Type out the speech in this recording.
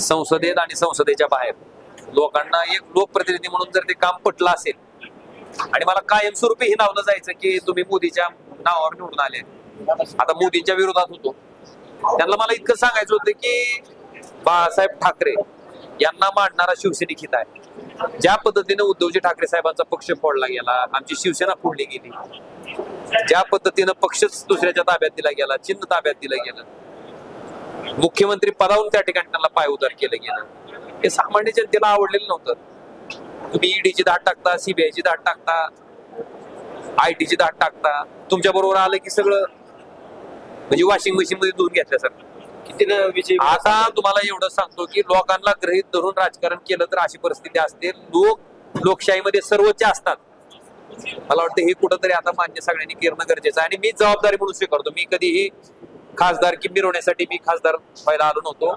संसदेत आणि संसदेच्या बाहेर लोकांना एक लोकप्रतिनिधी म्हणून जर ते काम पटलं असेल आणि मला कायमस्वरूपी हे लावलं जायचं की तुम्ही मोदीच्या नावावर निवडून आले, आता मोदींच्या विरोधात होतो, त्यांना मला इतकं सांगायचं होतं की बाळासाहेब ठाकरे यांना मांडणारा शिवसैनिक हित आहे. ज्या पद्धतीने उद्धवजी ठाकरे साहेबांचा पक्ष फोडला गेला, आमची शिवसेना फोडली गेली, ज्या पद्धतीनं पक्षच दुसऱ्याच्या ताब्यात दिला गेला, चिन्ह ताब्यात दिलं गेलं, मुख्यमंत्री पदावरून त्या ठिकाणी त्यांना पायउतार केलं गेलं, हे सामान्य जनतेला आवडलेलं नव्हतं. तुम्ही ईडीची धाड टाकता, सीबीआयची धाड टाकता, आयटीची धाड टाकता, तुमच्या बरोबर आलं की सगळं म्हणजे वॉशिंग मशीन मध्ये धुवून घेतल्यासारखं. आता तुम्हाला एवढं सांगतो की लोकांना गृहीत धरून राजकारण केलं तर अशी परिस्थिती असते. लोकशाहीमध्ये सर्वोच्च असतात. मला वाटतं हे कुठंतरी आता मान्य सगळ्यांनी करणं गरजेचं आहे आणि मी जबाबदारी म्हणून स्वीकारतो. मी कधीही खासदारकी मिरवण्यासाठी मी खासदार व्हायला आलो नव्हतो.